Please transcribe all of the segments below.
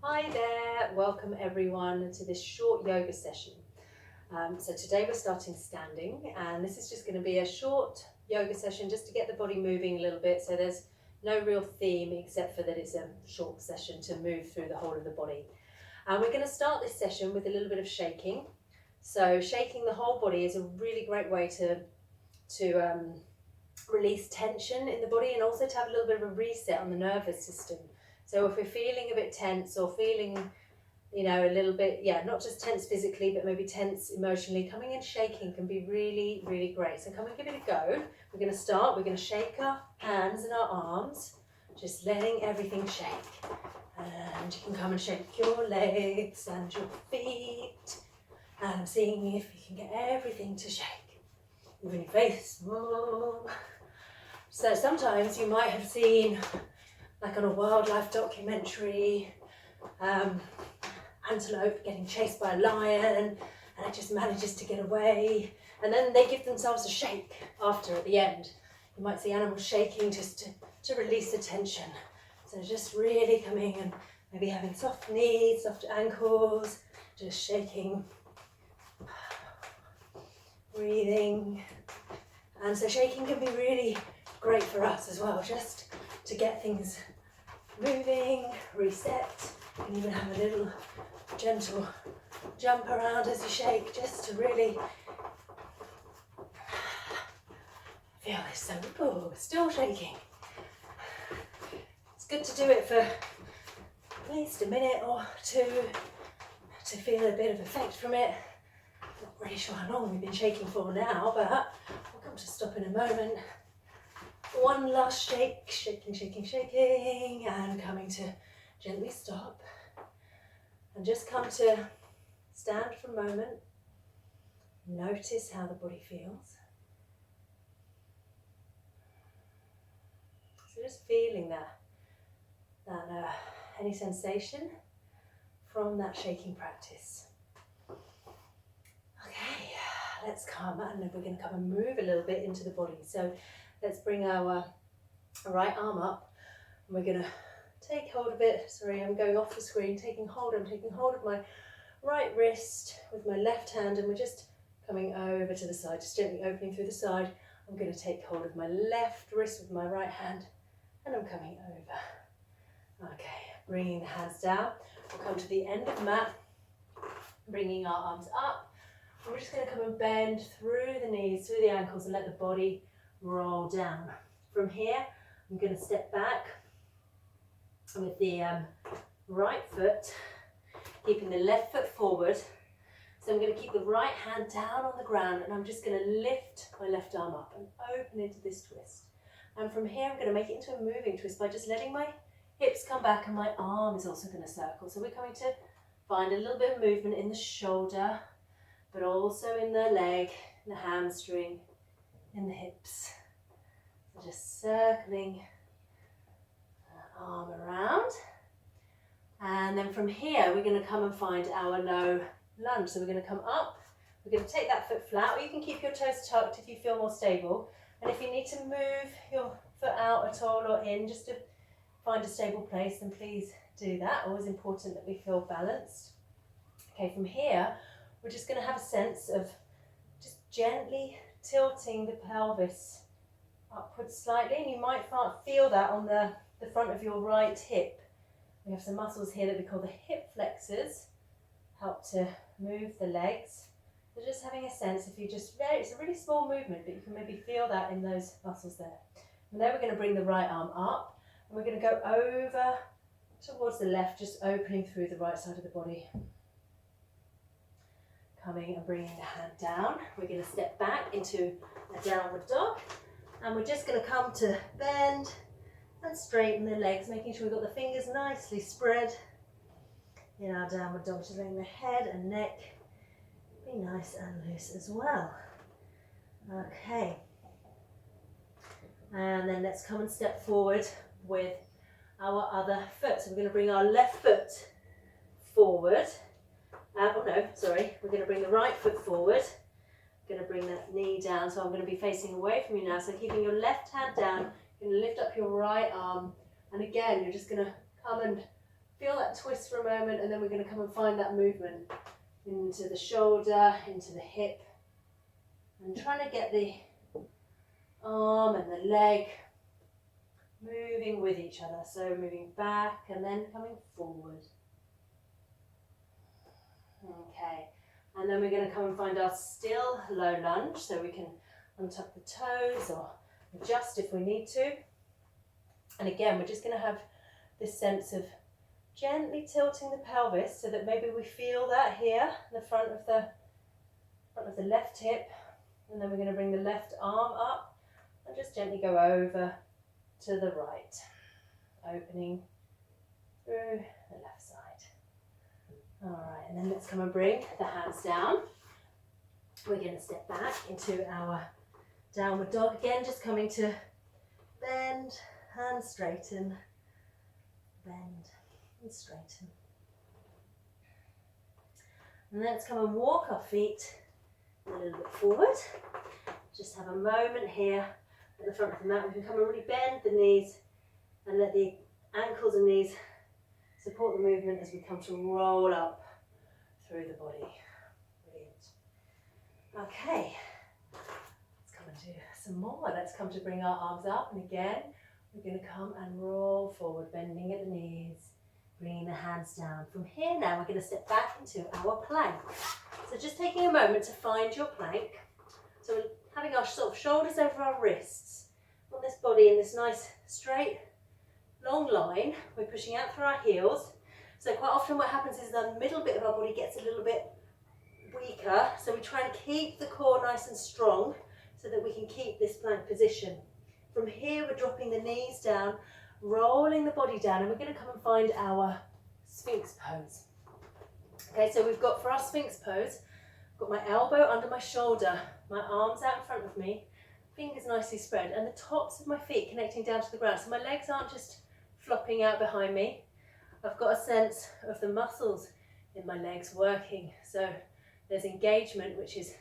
Hi there, welcome everyone to this short yoga session. So today we're starting standing, and this is just going to be a short yoga session just to get the body moving a little bit. So there's no real theme except for that it's a short session to move through the whole of the body. And we're going to start this session with a little bit of shaking. So shaking the whole body is a really great way to release tension in the body, and also to have a little bit of a reset on the nervous system. So if we're feeling a bit tense or feeling, a little bit, not just tense physically, but maybe tense emotionally, coming and shaking can be really, really great. So come and give it a go. We're going to start, we're going to shake our hands and our arms, just letting everything shake. And you can come and shake your legs and your feet, and seeing if you can get everything to shake. Even your face. So sometimes you might have seen, like on a wildlife documentary, antelope getting chased by a lion, and it just manages to get away, and then they give themselves a shake after at the end. You might see animals shaking just to release the tension. So just really coming and maybe having soft knees, soft ankles, just shaking, breathing. And so shaking can be really great for us as well, just to get things moving, reset. You can even have a little gentle jump around as you shake, just to really feel this. So, still shaking. It's good to do it for at least a minute or two to feel a bit of effect from it. Not really sure how long we've been shaking for now, but we'll come to stop in a moment. One last shake, shaking, shaking, shaking, and coming to gently stop. And just come to stand for a moment. Notice how the body feels. So just feeling that any sensation from that shaking practice. Okay, let's come, and we're going to come and move a little bit into the body. So let's bring our right arm up, and we're going to take hold of it. Sorry, I'm going off the screen. I'm taking hold of my right wrist with my left hand, and we're just coming over to the side, just gently opening through the side. I'm going to take hold of my left wrist with my right hand, and I'm coming over. Okay, bringing the hands down. We'll come to the end of the mat, bringing our arms up. We're just going to come and bend through the knees, through the ankles, and let the body roll down. From here, I'm going to step back with the right foot, keeping the left foot forward. So I'm going to keep the right hand down on the ground, and I'm just going to lift my left arm up and open into this twist. And from here, I'm going to make it into a moving twist by just letting my hips come back, and my arm is also going to circle. So we're coming to find a little bit of movement in the shoulder, but also in the leg, in the hamstring, in the hips. So just circling the arm around. And then from here, we're going to come and find our low lunge. So we're going to come up, we're going to take that foot flat, or you can keep your toes tucked if you feel more stable. And if you need to move your foot out at all or in, just to find a stable place, then please do that. Always important that we feel balanced. Okay, from here, we're just going to have a sense of just gently tilting the pelvis upwards slightly, and you might feel that on the front of your right hip. We have some muscles here that we call the hip flexors, help to move the legs. So just having a sense, if you just, it's a really small movement, but you can maybe feel that in those muscles there. And then we're going to bring the right arm up, and we're going to go over towards the left, just opening through the right side of the body. Coming and bringing the hand down. We're going to step back into a downward dog, and we're just going to come to bend and straighten the legs, making sure we've got the fingers nicely spread in our downward dog, just letting the head and neck be nice and loose as well. Okay, and then let's come and step forward with our other foot. So we're going to bring our left foot forward. We're going to bring the right foot forward. I'm going to bring that knee down, so I'm going to be facing away from you now. So keeping your left hand down, you're going to lift up your right arm, and again, you're just going to come and feel that twist for a moment, and then we're going to come and find that movement into the shoulder, into the hip, and trying to get the arm and the leg moving with each other. So moving back and then coming forward. Okay, and then we're going to come and find our still low lunge, so we can untuck the toes or adjust if we need to. And again, we're just going to have this sense of gently tilting the pelvis so that maybe we feel that here in the front of the left hip, and then we're going to bring the left arm up and just gently go over to the right, opening through the left side. All right, and then let's come and bring the hands down. We're going to step back into our downward dog again, just coming to bend, hands straighten, bend and straighten. And let's come and walk our feet a little bit forward. Just have a moment here at the front of the mat. We can come and really bend the knees and let the ankles and knees support the movement as we come to roll up through the body. Brilliant. Okay, let's come and do some more. Let's come to bring our arms up, and again, we're going to come and roll forward, bending at the knees, bringing the hands down. From here now, we're going to step back into our plank. So just taking a moment to find your plank. So we're having our sort of shoulders over our wrists on this body in this nice straight long line. We're pushing out through our heels. So quite often what happens is the middle bit of our body gets a little bit weaker. So we try and keep the core nice and strong so that we can keep this plank position. From here, we're dropping the knees down, rolling the body down, and we're going to come and find our Sphinx pose. Okay, so we've got, for our Sphinx pose, I've got my elbow under my shoulder, my arms out in front of me, fingers nicely spread, and the tops of my feet connecting down to the ground. So my legs aren't just flopping out behind me. I've got a sense of the muscles in my legs working. So there's engagement, which is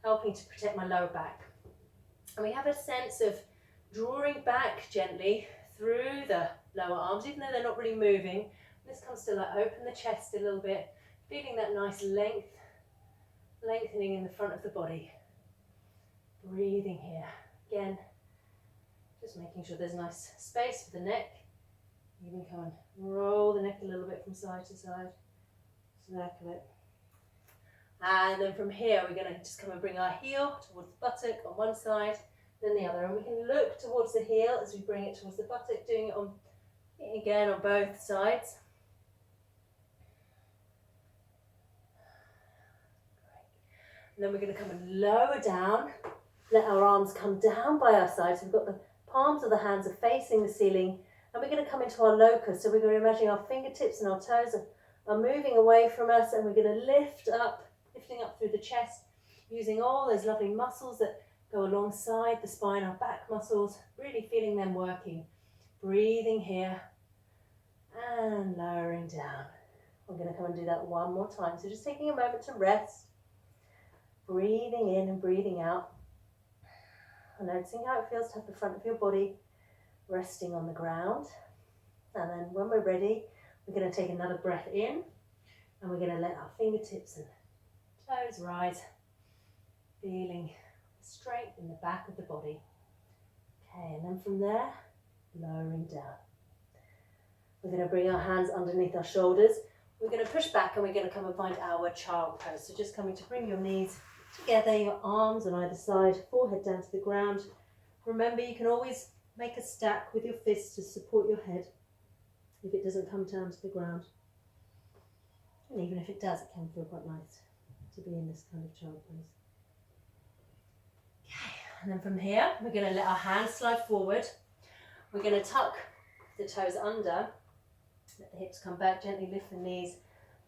helping to protect my lower back. And we have a sense of drawing back gently through the lower arms, even though they're not really moving. This comes to like open the chest a little bit, feeling that nice lengthening in the front of the body. Breathing here. Again, just making sure there's nice space for the neck. Even come and roll the neck a little bit from side to side. Circle it. And then from here, we're going to just come and bring our heel towards the buttock on one side, then the other. And we can look towards the heel as we bring it towards the buttock, doing it again on both sides. And then we're going to come and lower down, let our arms come down by our sides. We've got the palms of the hands are facing the ceiling, and we're going to come into our locus. So we're going to imagine our fingertips and our toes are moving away from us, and we're going to lifting up through the chest, using all those lovely muscles that go alongside the spine, our back muscles, really feeling them working. Breathing here and lowering down. I'm going to come and do that one more time. So just taking a moment to rest, breathing in and breathing out, and noticing how it feels to have the front of your body resting on the ground. And then when we're ready, we're going to take another breath in, and we're going to let our fingertips and toes rise, feeling strength in the back of the body. Okay, and then from there, lowering down. We're going to bring our hands underneath our shoulders. We're going to push back, and we're going to come and find our child pose. So just coming to bring your knees together, your arms on either side, forehead down to the ground. Remember, you can always make a stack with your fists to support your head if it doesn't come down to the ground. And even if it does, it can feel quite nice to be in this kind of child pose. Okay, and then from here, we're going to let our hands slide forward. We're going to tuck the toes under, let the hips come back, gently lift the knees,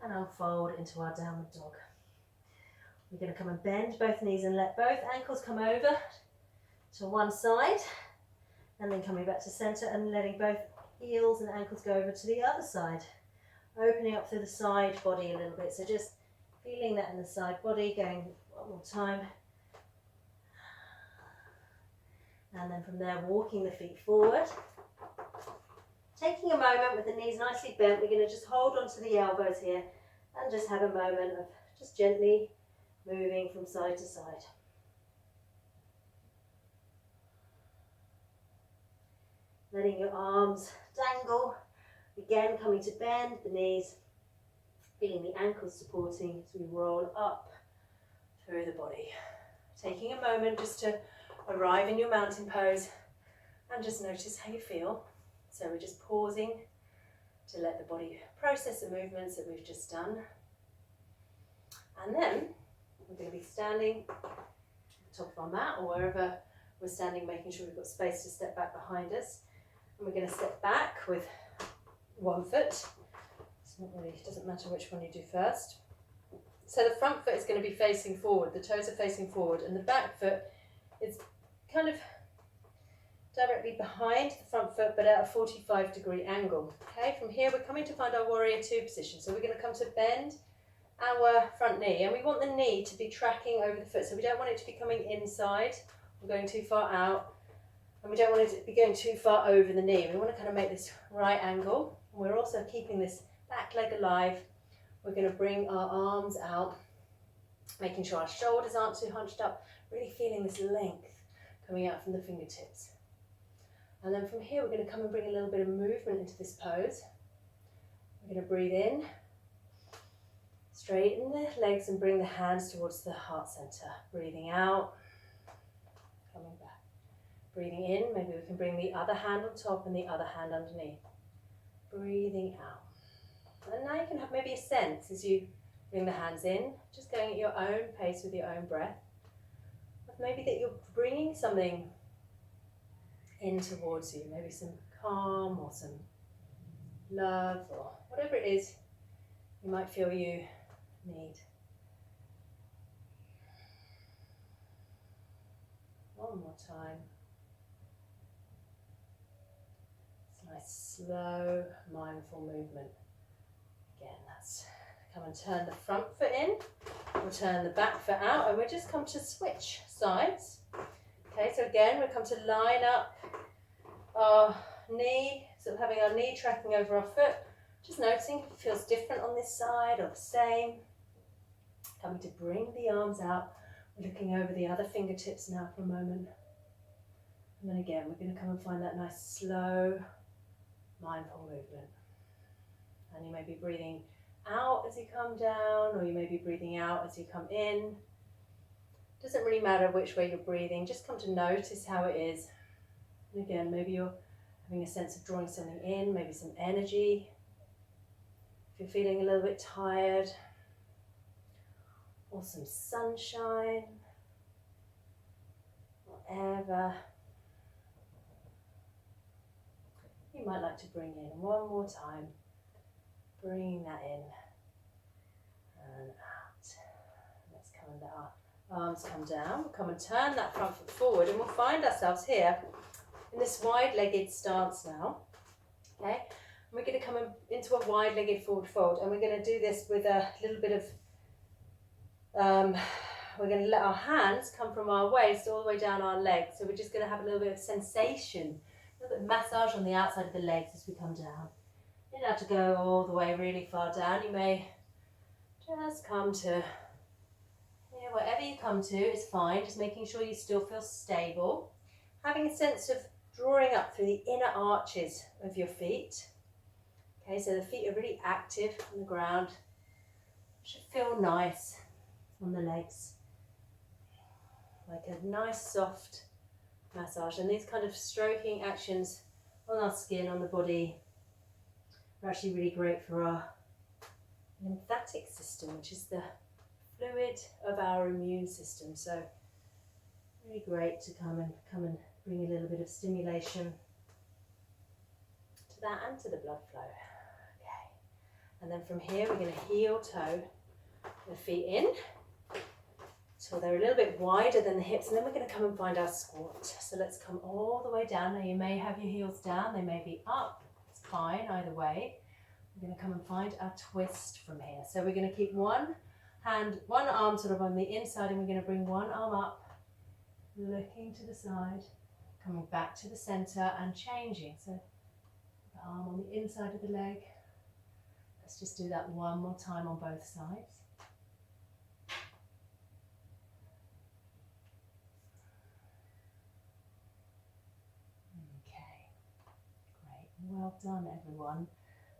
and unfold into our downward dog. We're going to come and bend both knees and let both ankles come over to one side, and then coming back to center and letting both heels and ankles go over to the other side, opening up through the side body a little bit. So just feeling that in the side body, going one more time. And then from there, walking the feet forward. Taking a moment with the knees nicely bent, we're going to just hold onto the elbows here and just have a moment of just gently moving from side to side. Letting your arms dangle, again coming to bend the knees, feeling the ankles supporting as we roll up through the body. Taking a moment just to arrive in your mountain pose and just notice how you feel. So we're just pausing to let the body process the movements that we've just done. And then we're going to be standing at the top of our mat or wherever we're standing, making sure we've got space to step back behind us. And we're going to step back with one foot. It's not really, it doesn't matter which one you do first. So the front foot is going to be facing forward, the toes are facing forward, and the back foot is kind of directly behind the front foot but at a 45-degree angle. Okay, from here we're coming to find our warrior two position. So we're going to come to bend our front knee, and we want the knee to be tracking over the foot. So we don't want it to be coming inside or going too far out, and we don't want it to be going too far over the knee. We want to kind of make this right angle. And we're also keeping this back leg alive. We're going to bring our arms out, making sure our shoulders aren't too hunched up, really feeling this length coming out from the fingertips. And then from here, we're going to come and bring a little bit of movement into this pose. We're going to breathe in, straighten the legs and bring the hands towards the heart center. Breathing out, coming back. Breathing in, maybe we can bring the other hand on top and the other hand underneath. Breathing out. And now you can have maybe a sense as you bring the hands in, just going at your own pace with your own breath. But maybe that you're bringing something in towards you, maybe some calm or some love or whatever it is you might feel you need. One more time. It's a nice, slow, mindful movement. Again, that's come and turn the front foot in, we'll turn the back foot out, and we'll just come to switch sides. Okay, so again, we'll come to line up our knee, sort of having our knee tracking over our foot, just noticing if it feels different on this side or the same. Coming to bring the arms out, we're looking over the other fingertips now for a moment. And then again, we're going to come and find that nice, slow, mindful movement. And you may be breathing out as you come down, or you may be breathing out as you come in. Doesn't really matter which way you're breathing, just come to notice how it is. And again, maybe you're having a sense of drawing something in, maybe some energy. If you're feeling a little bit tired, or some sunshine, whatever you might like to bring in. One more time, bringing that in and out. Let's come and let our arms come down. We'll come and turn that front foot forward, and we'll find ourselves here in this wide-legged stance now. Okay, and we're going to come into a wide-legged forward fold, and we're going to do this with a little bit of we're going to let our hands come from our waist all the way down our legs. So we're just going to have a little bit of sensation, a little bit of massage on the outside of the legs as we come down. You don't have to go all the way really far down. You may just come to, wherever you come to is fine. Just making sure you still feel stable. Having a sense of drawing up through the inner arches of your feet. Okay, so the feet are really active on the ground. Should feel nice on the legs. Like a nice soft massage. And these kind of stroking actions on our skin, on the body, are actually really great for our lymphatic system, which is the fluid of our immune system. So really great to come and bring a little bit of stimulation to that and to the blood flow. Okay, and then from here we're going to heel toe the feet in so they're a little bit wider than the hips, and then we're going to come and find our squat. So let's come all the way down. Now you may have your heels down, they may be up, it's fine either way. We're going to come and find our twist from here. So we're going to keep one arm sort of on the inside, and we're going to bring one arm up, looking to the side, coming back to the center and changing. So The arm on the inside of the leg. Let's just do that one more time on both sides. Okay, great. Well done, everyone.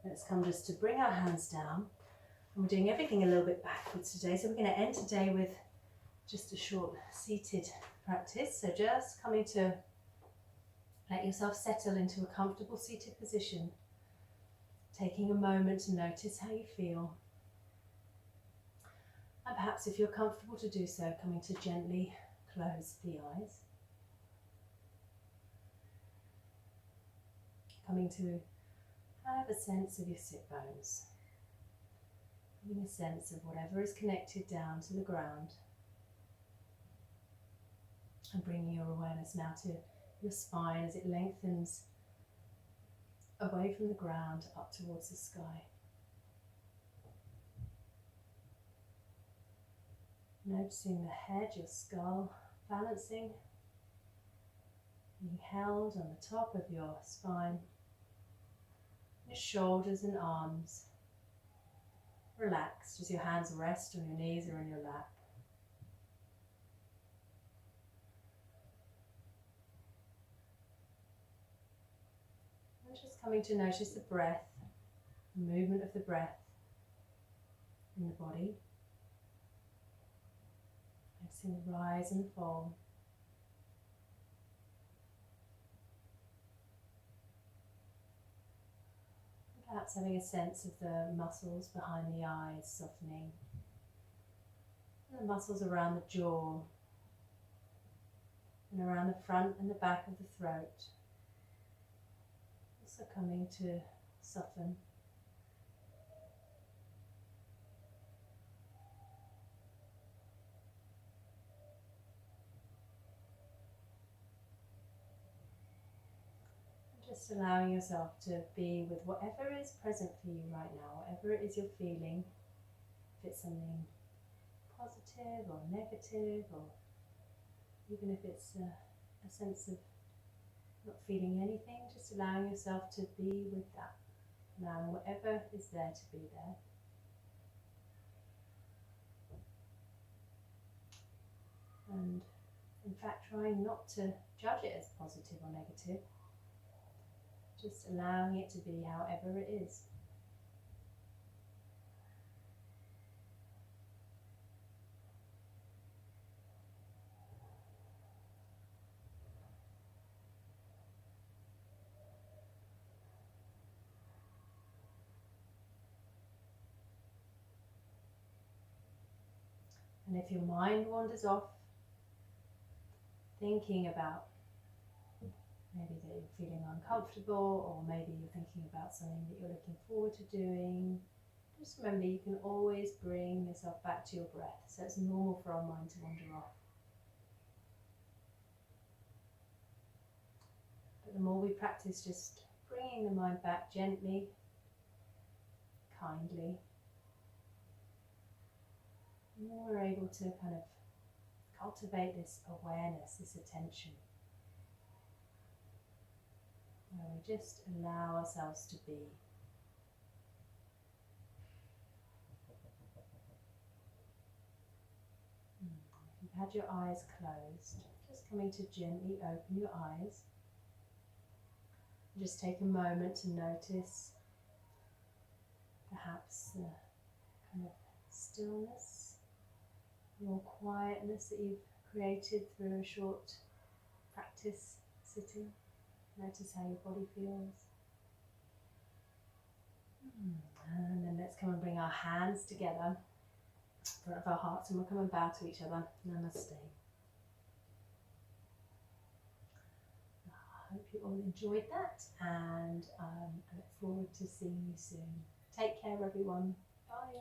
Let's come just to bring our hands down. And we're doing everything a little bit backwards today. So we're going to end today with just a short seated practice. So just coming to let yourself settle into a comfortable seated position. Taking a moment to notice how you feel. And perhaps if you're comfortable to do so, coming to gently close the eyes. Coming to have a sense of your sit bones. Having a sense of whatever is connected down to the ground. And bringing your awareness now to your spine as it lengthens away from the ground up towards the sky. Noticing the head, your skull, balancing, being held on the top of your spine, your shoulders and arms relaxed as your hands rest on your knees or in your lap. And just coming to notice the breath, the movement of the breath in the body. Noticing the rise and fall. Perhaps having a sense of the muscles behind the eyes softening. And the muscles around the jaw. And around the front and the back of the throat. Also coming to soften. Just allowing yourself to be with whatever is present for you right now, whatever it is you're feeling. If it's something positive or negative, or even if it's a sense of not feeling anything, just allowing yourself to be with that. Allowing whatever is there to be there. And in fact, trying not to judge it as positive or negative. Just allowing it to be however it is. And if your mind wanders off, thinking about maybe that you're feeling uncomfortable, or maybe you're thinking about something that you're looking forward to doing, just remember you can always bring yourself back to your breath. So it's normal for our mind to wander off. But the more we practice just bringing the mind back gently, kindly, the more we're able to kind of cultivate this awareness, this attention. Where we just allow ourselves to be. If you've had your eyes closed, just coming to gently open your eyes. Just take a moment to notice perhaps the kind of stillness, more quietness that you've created through a short practice sitting. Notice how your body feels. And then let's come and bring our hands together in front of our hearts, and we'll come and bow to each other. Namaste. I hope you all enjoyed that, and I look forward to seeing you soon. Take care, everyone. Bye.